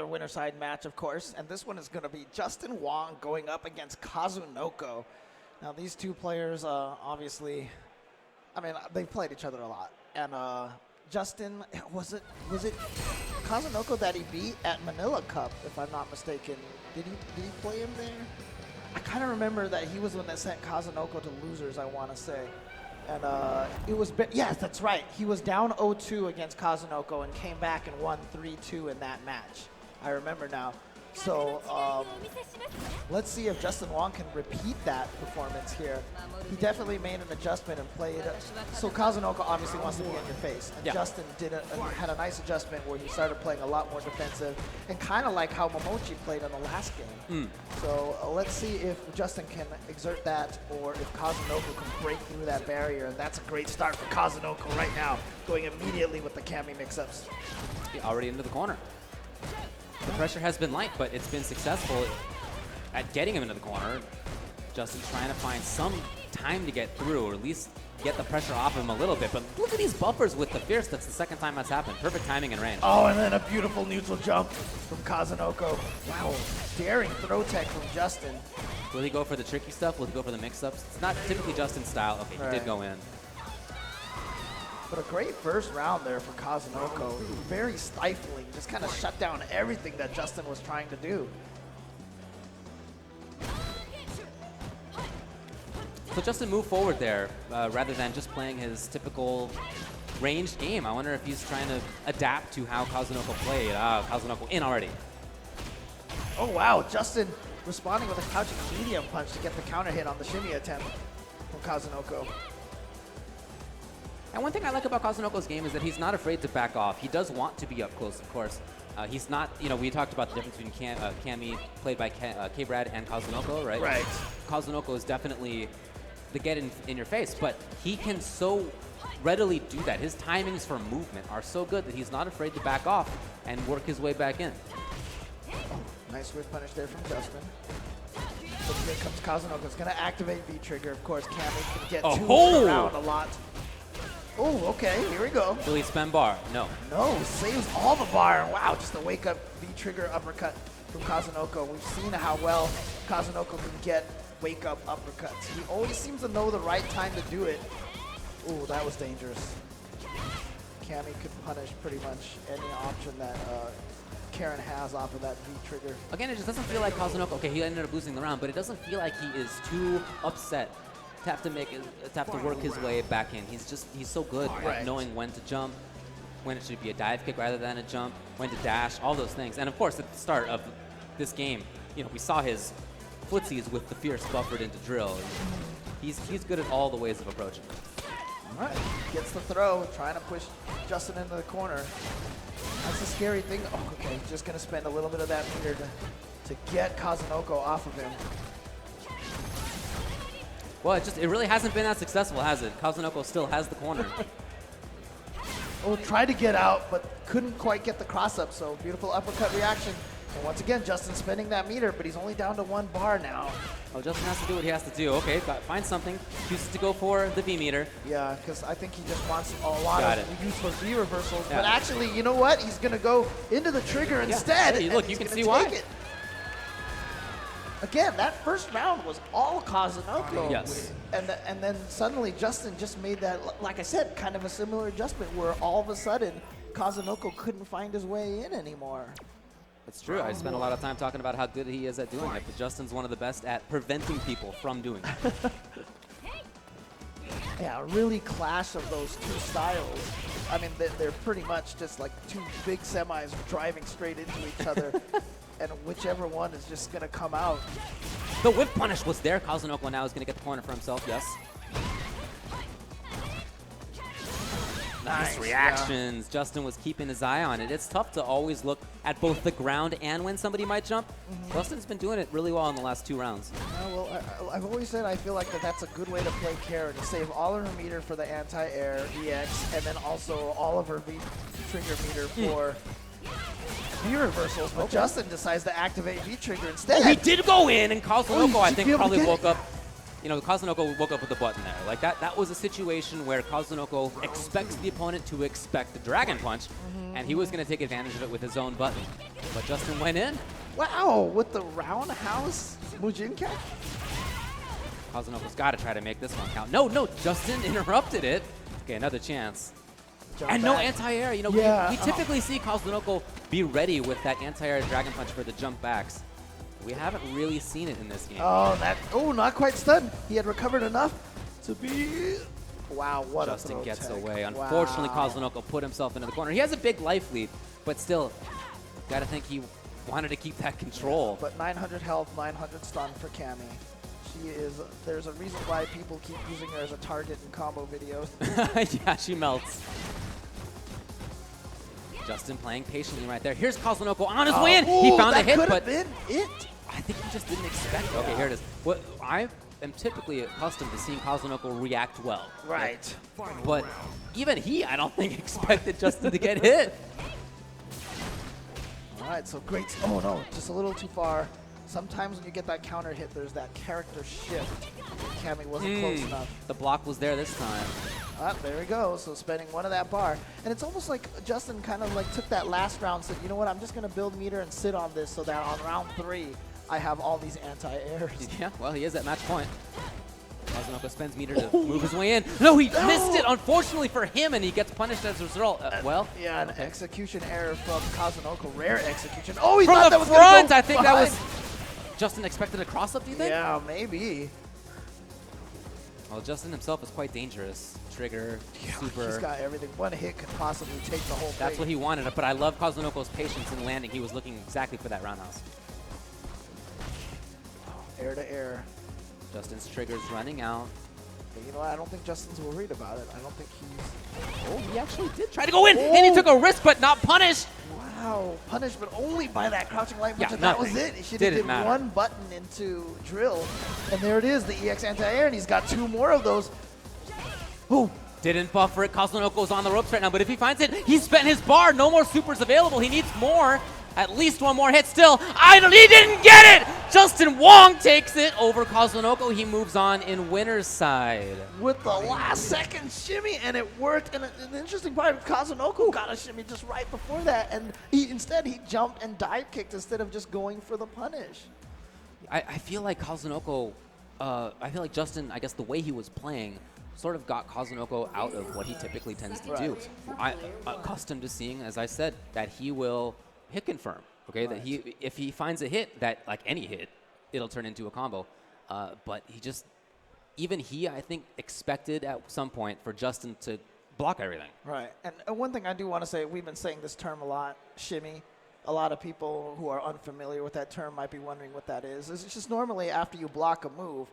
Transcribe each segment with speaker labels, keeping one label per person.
Speaker 1: another winner side match, of course, and this one is going to be Justin Wong going up against Kazunoko. Now, these two players, obviously, I mean, they've played each other a lot. And Justin, was it Kazunoko that he beat at Manila Cup, if I'm not mistaken? Did he play him there? I kind of remember that he was the one that sent Kazunoko to losers, I want to say. And it was, yes, that's right. He was down 0-2 against Kazunoko and came back and won 3-2 in that match. I remember now. So let's see if Justin Wong can repeat that performance here. He definitely made an adjustment and played. So Kazunoko obviously wants to be in your face. And Justin had a nice adjustment where he started playing a lot more defensive and kind of like how Momochi played in the last game. So let's see if Justin can exert that or if Kazunoko can break through that barrier. And that's a great start for Kazunoko right now, going immediately with the Kami mix-ups.
Speaker 2: Already into the corner. The pressure has been light, but it's been successful at getting him into the corner. Justin's trying to find some time to get through, or at least get the pressure off him a little bit. But look at these buffers with the Fierce. That's the second time that's happened. Perfect timing and range.
Speaker 1: Oh, and then a beautiful neutral jump from Kazunoko. Wow, daring throw tech from Justin.
Speaker 2: Will he go for the tricky stuff? Will he go for the mix-ups? It's not typically Justin's style. Okay, he did go in.
Speaker 1: But a great first round there for Kazunoko. Very stifling, just kind of shut down everything that Justin was trying to do.
Speaker 2: So Justin moved forward there rather than just playing his typical ranged game. I wonder if he's trying to adapt to how Kazunoko played. Kazunoko in already.
Speaker 1: Oh wow, Justin responding with a crouching medium punch to get the counter hit on the shimmy attempt from Kazunoko.
Speaker 2: And one thing I like about Kazunoko's game is that he's not afraid to back off. He does want to be up close, of course. He's not, we talked about the difference between Kami, played by K-Brad, and Kazunoko, right?
Speaker 1: Right.
Speaker 2: Kazunoko is definitely the get in your face, but he can so readily do that. His timings for movement are so good that he's not afraid to back off and work his way back in.
Speaker 1: Oh, nice whip punish there from Justin. So here comes Kazunoko. It's going to activate V-trigger. Of course, Kami can get two around a lot. Oh, okay, here we go.
Speaker 2: Will he spend bar? No.
Speaker 1: No, saves all the bar. Wow, just a wake-up V-trigger uppercut from Kazunoko. We've seen how well Kazunoko can get wake-up uppercuts. He always seems to know the right time to do it. Ooh, that was dangerous. Kami could punish pretty much any option that Karen has off of that V-trigger.
Speaker 2: Again, it just doesn't feel like Kazunoko, okay, he ended up losing the round, but it doesn't feel like he is too upset to have to work his way back in. He's so good at knowing when to jump, when it should be a dive kick rather than a jump, when to dash, all those things. And of course, at the start of this game, we saw his footsies with the Fierce buffered into drill. He's good at all the ways of approaching.
Speaker 1: All right, gets the throw, trying to push Justin into the corner. That's a scary thing. Oh, okay, just gonna spend a little bit of that meter to get Kazunoko off of him.
Speaker 2: Well, it really hasn't been that successful, has it? Kazunoko still has the corner.
Speaker 1: Oh, tried to get out, but couldn't quite get the cross up, so beautiful uppercut reaction. And once again, Justin spending that meter, but he's only down to 1 bar now.
Speaker 2: Oh, Justin has to do what he has to do. Okay, find something. Chooses to go for the V meter.
Speaker 1: Yeah, because I think he just wants a lot of use for V reversals. Yeah. But actually, you know what? He's going to go into the trigger instead.
Speaker 2: Hey, look, you can see why.
Speaker 1: Again, that first round was all Kazunoko.
Speaker 2: Yes.
Speaker 1: And then suddenly Justin just made that, like I said, kind of a similar adjustment where all of a sudden Kazunoko couldn't find his way in anymore.
Speaker 2: It's true. I spent a lot of time talking about how good he is at doing it, but Justin's one of the best at preventing people from doing it.
Speaker 1: Yeah, really clash of those two styles. I mean, they're pretty much just like two big semis driving straight into each other. And whichever one is just going to come out.
Speaker 2: The whip punish was there. Kazunoko now is going to get the corner for himself, yes. Nice reactions. Yeah. Justin was keeping his eye on it. It's tough to always look at both the ground and when somebody might jump. Justin's been doing it really well in the last 2 rounds.
Speaker 1: Well, I've always said I feel like that's a good way to play Karen, to save all of her meter for the anti-air EX, and then also all of her V-trigger meter for V reversals, but Justin decides to activate V-trigger instead.
Speaker 2: Oh, he did go in, and Kazunoko, I think, probably woke up. you know, Kazunoko woke up with a button there. Like that was a situation where Kazunoko expects the opponent to expect the Dragon Punch, and he was going to take advantage of it with his own button. But Justin went in.
Speaker 1: Wow, with the roundhouse Mujin kick?
Speaker 2: Kazunoko's got to try to make this one count. No, Justin interrupted it. Okay, another chance. And no anti-air. You know, we typically see Kazunoko be ready with that anti-air Dragon Punch for the jump backs. We haven't really seen it in this game.
Speaker 1: Oh, not quite stunned. He had recovered enough to be... Wow, what
Speaker 2: Justin
Speaker 1: a throw
Speaker 2: gets
Speaker 1: tech.
Speaker 2: away. Unfortunately, Kazunoko put himself into the corner. He has a big life lead, but still, got to think he wanted to keep that control.
Speaker 1: But 900 health, 900 stun for Cammy. She is, there's a reason why people keep using her as a target in combo videos.
Speaker 2: Yeah, she melts. Justin playing patiently right there. Here's Kazunoko on his way in. He found a hit, but
Speaker 1: been it.
Speaker 2: I think he just didn't expect it. Okay, here it is. What I am typically accustomed to seeing Kazunoko react well.
Speaker 1: Right.
Speaker 2: But even he, I don't think, expected Justin to get hit.
Speaker 1: All right, so great. Oh, no, just a little too far. Sometimes when you get that counter hit, there's that character shift. Cammy wasn't close enough.
Speaker 2: The block was there this time.
Speaker 1: There we go. So spending one of that bar. And it's almost like Justin kind of like took that last round, said, you know what, I'm just going to build meter and sit on this so that on round 3, I have all these anti-airs.
Speaker 2: Yeah, well, he is at match point. Kazunoko spends meter to move his way in. No, he missed it, unfortunately for him, and he gets punished as a result.
Speaker 1: Yeah, an execution error from Kazunoko. Rare execution. Oh, he
Speaker 2: from
Speaker 1: thought
Speaker 2: the
Speaker 1: that was
Speaker 2: front!
Speaker 1: go
Speaker 2: I think
Speaker 1: behind.
Speaker 2: that was... Justin expected a cross-up, do you think?
Speaker 1: Yeah, maybe.
Speaker 2: Well, Justin himself is quite dangerous. Trigger, super.
Speaker 1: He's got everything. One hit could possibly take the whole thing.
Speaker 2: That's what he wanted, but I love Kazunoko's patience in landing. He was looking exactly for that roundhouse.
Speaker 1: Air to air.
Speaker 2: Justin's trigger's running out.
Speaker 1: But you know what? I don't think Justin's worried about it. I don't think he's...
Speaker 2: Oh, he actually did try to go in, and he took a risk, but not punished.
Speaker 1: Wow, punished, but only by that crouching light punch,
Speaker 2: Yeah,
Speaker 1: and that was it. He should have did one button into drill, and there it is, the EX anti-air, and he's got 2 more of those. Oh,
Speaker 2: didn't buffer it. Kazunoko's on the ropes right now, but if he finds it, he's spent his bar. No more supers available. He needs more. At least one more hit still. He didn't get it! Justin Wong takes it over Kazunoko. He moves on in winner's side.
Speaker 1: With the last second shimmy, and it worked. And an interesting part, Kazunoko got a shimmy just right before that, and instead he jumped and dive kicked instead of just going for the punish.
Speaker 2: I feel like Kazunoko, I feel like Justin, I guess the way he was playing, sort of got Kazunoko out of what he typically tends to do. I'm accustomed to seeing, as I said, that he will hit confirm, okay? That if he finds a hit, that like any hit, it'll turn into a combo. But even he, I think, expected at some point for Justin to block everything.
Speaker 1: Right, and one thing I do want to say, we've been saying this term a lot, shimmy. A lot of people who are unfamiliar with that term might be wondering what that is. It's just normally after you block a move,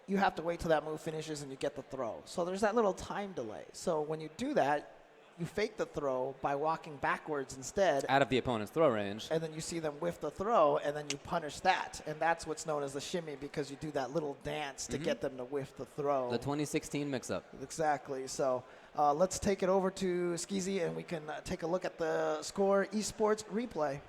Speaker 1: you have to wait till that move finishes and you get the throw. So there's that little time delay. So when you do that, you fake the throw by walking backwards instead.
Speaker 2: Out of the opponent's throw range.
Speaker 1: And then you see them whiff the throw, and then you punish that. And that's what's known as the shimmy, because you do that little dance to get them to whiff the throw.
Speaker 2: The 2016 mix-up.
Speaker 1: Exactly. So let's take it over to Skeezy, and we can take a look at the score esports replay.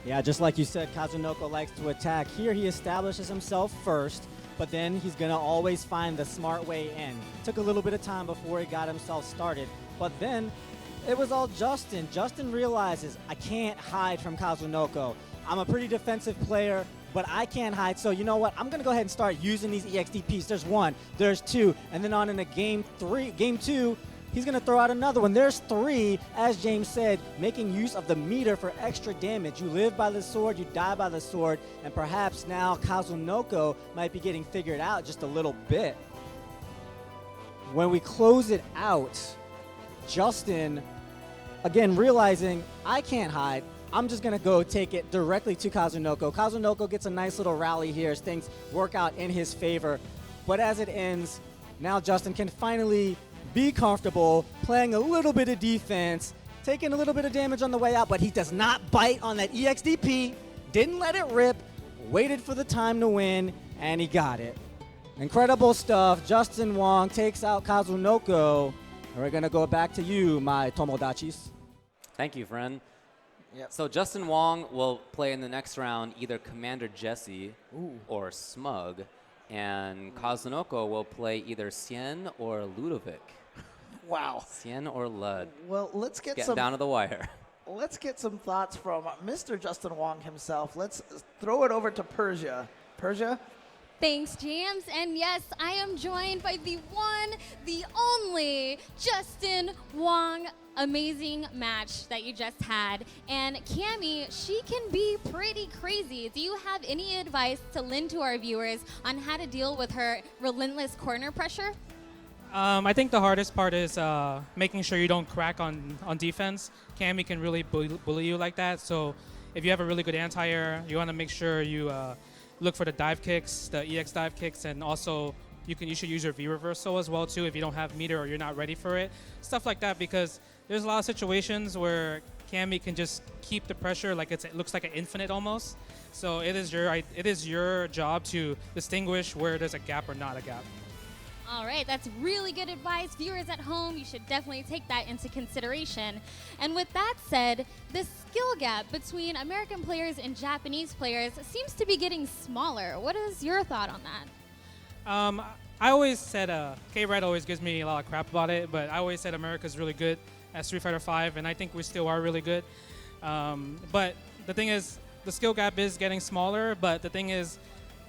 Speaker 3: Yeah, just like you said, Kazunoko likes to attack. Here he establishes himself first, but then he's going to always find the smart way in. Took a little bit of time before he got himself started, but then it was all Justin. Justin realizes, I can't hide from Kazunoko. I'm a pretty defensive player, but I can't hide, so you know what? I'm going to go ahead and start using these EXDPs. There's 1, there's 2, and then on in the game 2, he's going to throw out another one. There's 3, as James said, making use of the meter for extra damage. You live by the sword, you die by the sword, and perhaps now Kazunoko might be getting figured out just a little bit. When we close it out, Justin, again, realizing I can't hide, I'm just going to go take it directly to Kazunoko. Kazunoko gets a nice little rally here as things work out in his favor. But as it ends, now Justin can finally be comfortable, playing a little bit of defense, taking a little bit of damage on the way out, but he does not bite on that EXDP, didn't let it rip, waited for the time to win, and he got it. Incredible stuff. Justin Wong takes out Kazunoko. We're going to go back to you, my Tomodachis.
Speaker 2: Thank you, friend.
Speaker 1: Yep.
Speaker 2: So Justin Wong will play in the next round either Commander Jesse or Smug. and Kazunoko will play either Cien or Ludovic.
Speaker 1: Wow.
Speaker 2: Cien or Lud.
Speaker 1: Well, let's get
Speaker 2: Getting
Speaker 1: some
Speaker 2: down to the wire.
Speaker 1: let's get some thoughts from Mr. Justin Wong himself. Let's throw it over to Persia. Persia?
Speaker 4: Thanks, James. And yes, I am joined by the one, the only Justin Wong. Amazing match that you just had. And Cammie, she can be pretty crazy. Do you have any advice to lend to our viewers on how to deal with her relentless corner pressure?
Speaker 5: I think the hardest part is making sure you don't crack on defense. Cammie can really bully you like that. So if you have a really good anti-air, you want to make sure you look for the dive kicks, the EX dive kicks, and also you should use your V reversal as well too if you don't have meter or you're not ready for it. Stuff like that, because there's a lot of situations where Cammie can just keep the pressure like it looks like an infinite almost. So it is your job to distinguish where there's a gap or not a gap.
Speaker 4: All right, that's really good advice. Viewers at home, you should definitely take that into consideration. And with that said, the skill gap between American players and Japanese players seems to be getting smaller. What is your thought on that?
Speaker 5: I always said, K-Red always gives me a lot of crap about it, but I always said America's really good at Street Fighter V, and I think we still are really good. But the thing is, the skill gap is getting smaller, but the thing is,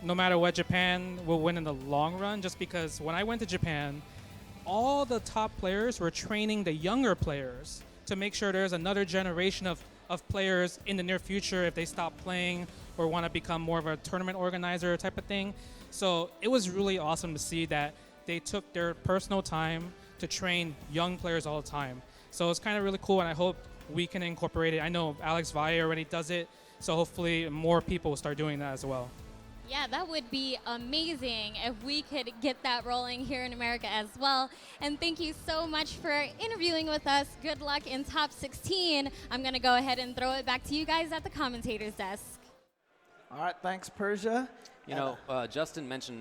Speaker 5: no matter what, Japan will win in the long run, just because when I went to Japan, all the top players were training the younger players to make sure there's another generation of players in the near future if they stop playing or want to become more of a tournament organizer type of thing. So it was really awesome to see that they took their personal time to train young players all the time. So it's kind of really cool, and I hope we can incorporate it. I know Alex Valle already does it, so hopefully more people will start doing that as well.
Speaker 4: Yeah, that would be amazing if we could get that rolling here in America as well. And thank you so much for interviewing with us. Good luck in top 16. I'm going to go ahead and throw it back to you guys at the commentator's desk.
Speaker 1: All right, thanks, Persia.
Speaker 2: You know, Justin mentioned